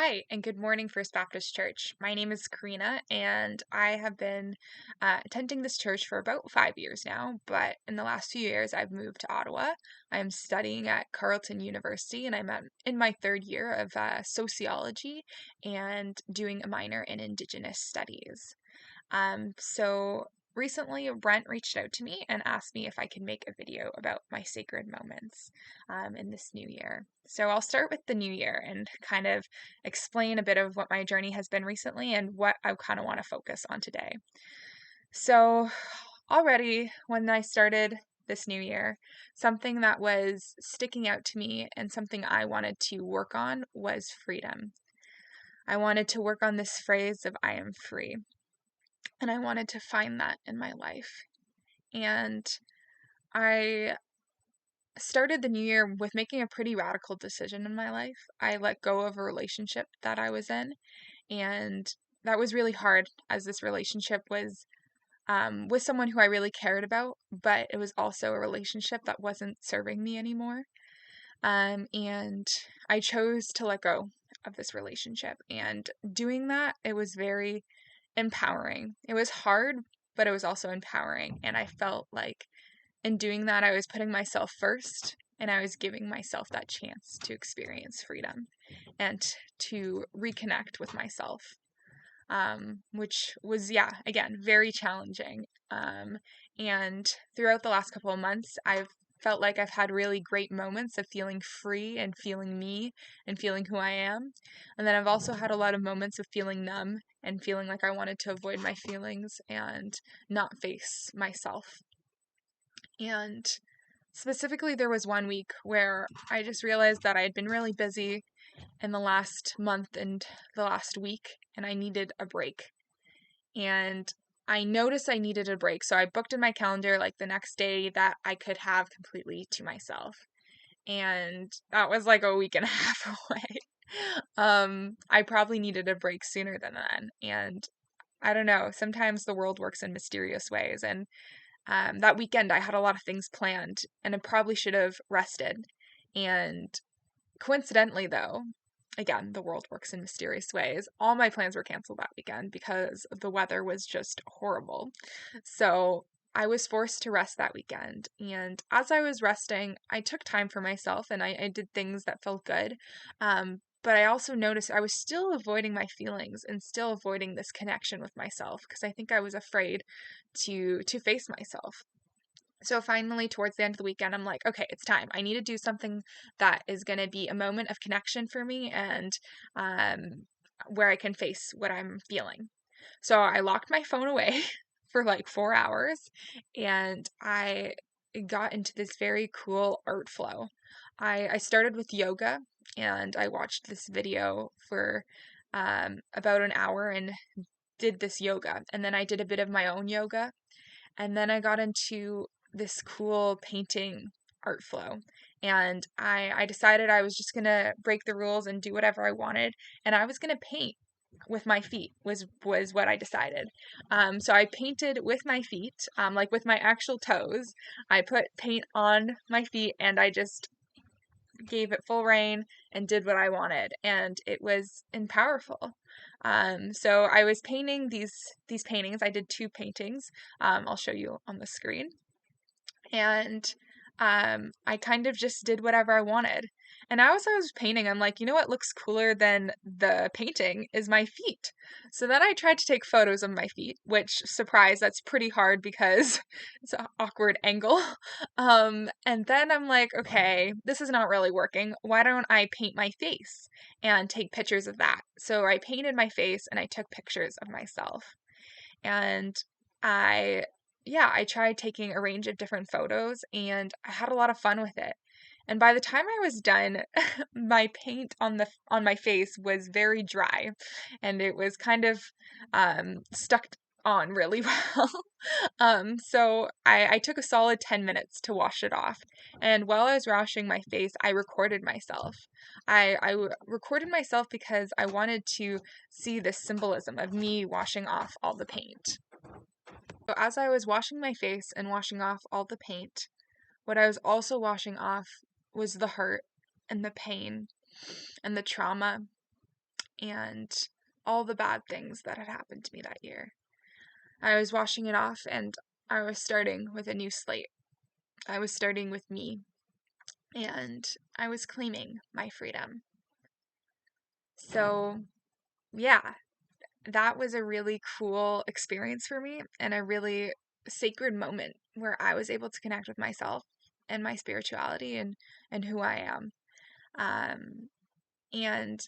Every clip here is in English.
Hi, and good morning, First Baptist Church. My name is Karina, and I have been attending this church for about 5 years now. But in the last few years, I've moved to Ottawa. I'm studying at Carleton University, and in my third year of sociology and doing a minor in Indigenous studies. So recently, Brent reached out to me and asked me if I could make a video about my sacred moments in this new year. So I'll start with the new year and kind of explain a bit of what my journey has been recently and what I kind of want to focus on today. So, already when I started this new year, something that was sticking out to me and something I wanted to work on was freedom. I wanted to work on this phrase of I am free. And I wanted to find that in my life. And I started the new year with making a pretty radical decision in my life. I let go of a relationship that I was in, and that was really hard as this relationship was with someone who I really cared about, but it was also a relationship that wasn't serving me anymore. And I chose to let go of this relationship. And doing that, it was very empowering. It was hard, but it was also empowering. And I felt like in doing that, I was putting myself first and I was giving myself that chance to experience freedom and to reconnect with myself, which was, yeah, again, very challenging. And throughout the last couple of months, I've felt like I've had really great moments of feeling free and feeling me and feeling who I am. And then I've also had a lot of moments of feeling numb and feeling like I wanted to avoid my feelings and not face myself. And specifically, there was one week where I just realized that I had been really busy in the last month and the last week, and I needed a break. And I noticed I needed a break, so I booked in my calendar like the next day that I could have completely to myself. And that was like a week and a half away. I probably needed a break sooner than then. And I don't know, sometimes the world works in mysterious ways. And that weekend, I had a lot of things planned, and I probably should have rested. And coincidentally, though, again, the world works in mysterious ways. All my plans were canceled that weekend because the weather was just horrible. So I was forced to rest that weekend. And as I was resting, I took time for myself and I did things that felt good. But I also noticed I was still avoiding my feelings and still avoiding this connection with myself because I think I was afraid to face myself. So finally, towards the end of the weekend, I'm like, okay, it's time. I need to do something that is going to be a moment of connection for me and um, where I can face what I'm feeling. So I locked my phone away for like 4 hours and I got into this very cool art flow. I started with yoga and I watched this video for about an hour and did this yoga. And then I did a bit of my own yoga. And then I got into this cool painting art flow. And I decided I was just gonna break the rules and do whatever I wanted. And I was gonna paint with my feet was what I decided. So I painted with my feet, like with my actual toes. I put paint on my feet and I just gave it full rein and did what I wanted, and it was powerful. So I was painting these paintings. I did two paintings. I'll show you on the screen, and I kind of just did whatever I wanted. And as I was painting, I'm like, you know what looks cooler than the painting is my feet. So then I tried to take photos of my feet, which, surprise, that's pretty hard because it's an awkward angle. And then I'm like, okay, this is not really working. Why don't I paint my face and take pictures of that? So I painted my face and I took pictures of myself. And I I tried taking a range of different photos and I had a lot of fun with it. And by the time I was done, my paint on my face was very dry and it was kind of stuck on really well. So I took a solid 10 minutes to wash it off. And while I was washing my face, I recorded myself. Recorded myself because I wanted to see the symbolism of me washing off all the paint. So as I was washing my face and washing off all the paint, what I was also washing off was the hurt and the pain and the trauma and all the bad things that had happened to me that year. I was washing it off, and I was starting with a new slate. I was starting with me, and I was claiming my freedom. So, yeah, that was a really cool experience for me and a really sacred moment where I was able to connect with myself and my spirituality and who I am. Um, and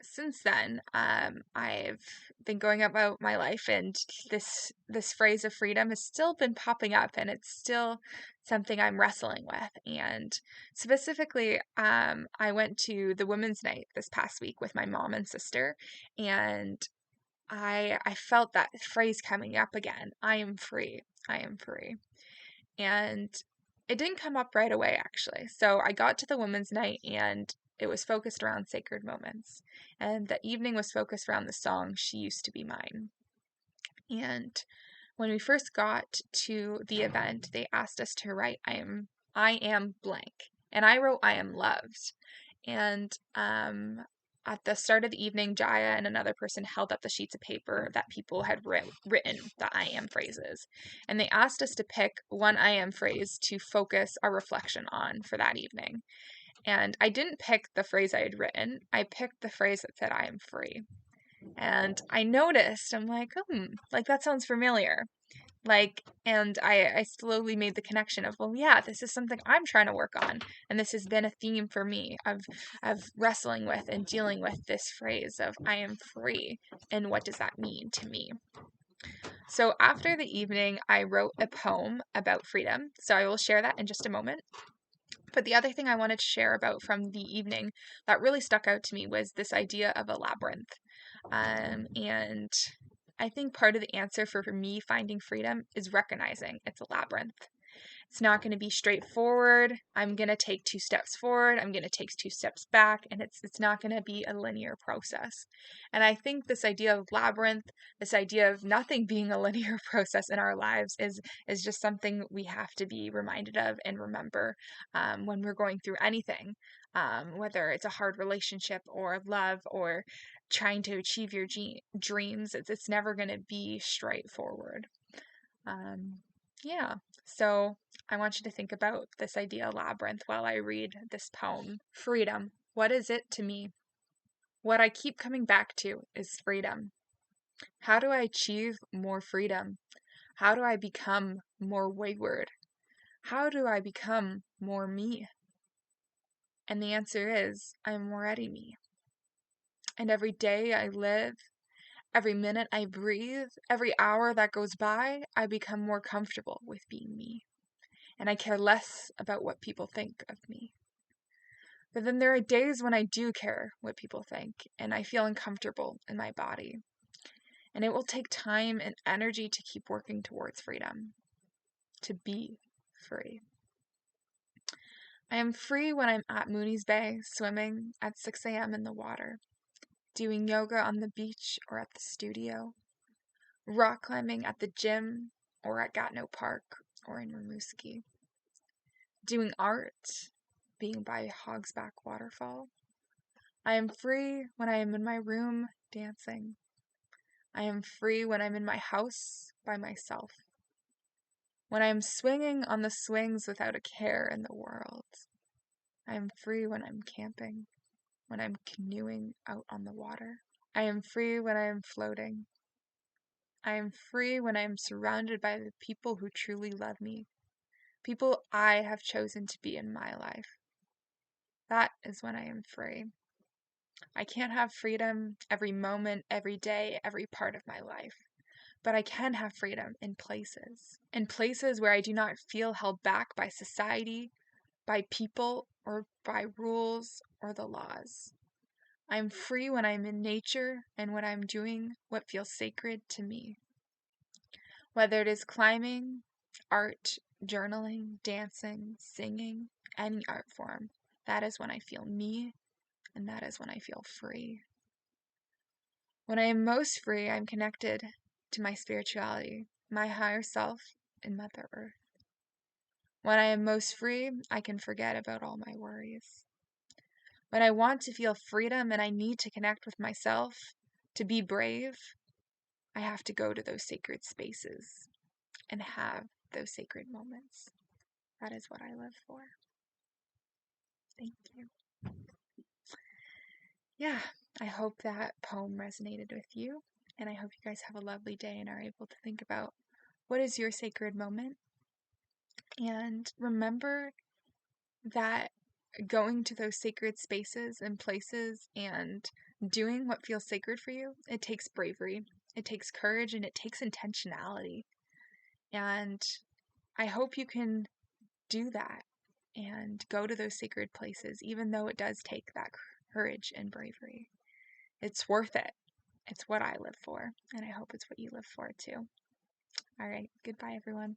since then, I've been going about my life, and this phrase of freedom has still been popping up, and it's still something I'm wrestling with. And specifically, I went to the Women's Night this past week with my mom and sister, and I felt that phrase coming up again. I am free. I am free. And it didn't come up right away, actually. So I got to the Women's Night, and it was focused around sacred moments. And the evening was focused around the song She Used to Be Mine. And when we first got to the event, they asked us to write I am blank. And I wrote I am loved. And at the start of the evening, Jaya and another person held up the sheets of paper that people had written the I am phrases. And they asked us to pick one I am phrase to focus our reflection on for that evening. And I didn't pick the phrase I had written. I picked the phrase that said I am free. And I noticed, I'm like, like that sounds familiar. And I slowly made the connection of, well, yeah, this is something I'm trying to work on. And this has been a theme for me of wrestling with and dealing with this phrase of I am free. And what does that mean to me? So after the evening, I wrote a poem about freedom. So I will share that in just a moment. But the other thing I wanted to share about from the evening that really stuck out to me was this idea of a labyrinth. And I think part of the answer for me finding freedom is recognizing it's a labyrinth. It's not going to be straightforward. I'm going to take 2 steps forward, I'm going to take 2 steps back, and it's not going to be a linear process. And I think this idea of labyrinth, this idea of nothing being a linear process in our lives is just something we have to be reminded of and remember when we're going through anything, whether it's a hard relationship or love or trying to achieve your dreams. It's never going to be straightforward. Yeah, so I want you to think about this idea labyrinth while I read this poem. Freedom. What is it to me? What I keep coming back to is freedom. How do I achieve more freedom? How do I become more wayward? How do I become more me? And the answer is, I'm already me. And every day I live, every minute I breathe, every hour that goes by, I become more comfortable with being me. And I care less about what people think of me. But then there are days when I do care what people think, and I feel uncomfortable in my body. And it will take time and energy to keep working towards freedom, to be free. I am free when I'm at Mooney's Bay, swimming at 6 a.m. in the water, doing yoga on the beach or at the studio, rock climbing at the gym or at Gatineau Park or in Rimouski, doing art, being by Hogsback Waterfall. I am free when I am in my room dancing. I am free when I'm in my house by myself. When I am swinging on the swings without a care in the world. I am free when I'm camping, when I'm canoeing out on the water. I am free when I am floating. I am free when I am surrounded by the people who truly love me, people I have chosen to be in my life. That is when I am free. I can't have freedom every moment, every day, every part of my life. But I can have freedom in places where I do not feel held back by society, by people, or by rules or the laws. I'm free when I'm in nature and when I'm doing what feels sacred to me. Whether it is climbing, art, journaling, dancing, singing, any art form, that is when I feel me, and that is when I feel free. When I am most free, I'm connected to my spirituality, my higher self, and Mother Earth. When I am most free, I can forget about all my worries. When I want to feel freedom and I need to connect with myself to be brave, I have to go to those sacred spaces and have those sacred moments. That is what I live for. Thank you. Yeah, I hope that poem resonated with you, and I hope you guys have a lovely day and are able to think about what is your sacred moment. And remember that going to those sacred spaces and places and doing what feels sacred for you, it takes bravery, it takes courage, and it takes intentionality. And I hope you can do that and go to those sacred places, even though it does take that courage and bravery. It's worth it. It's what I live for, and I hope it's what you live for too. All right, goodbye, everyone.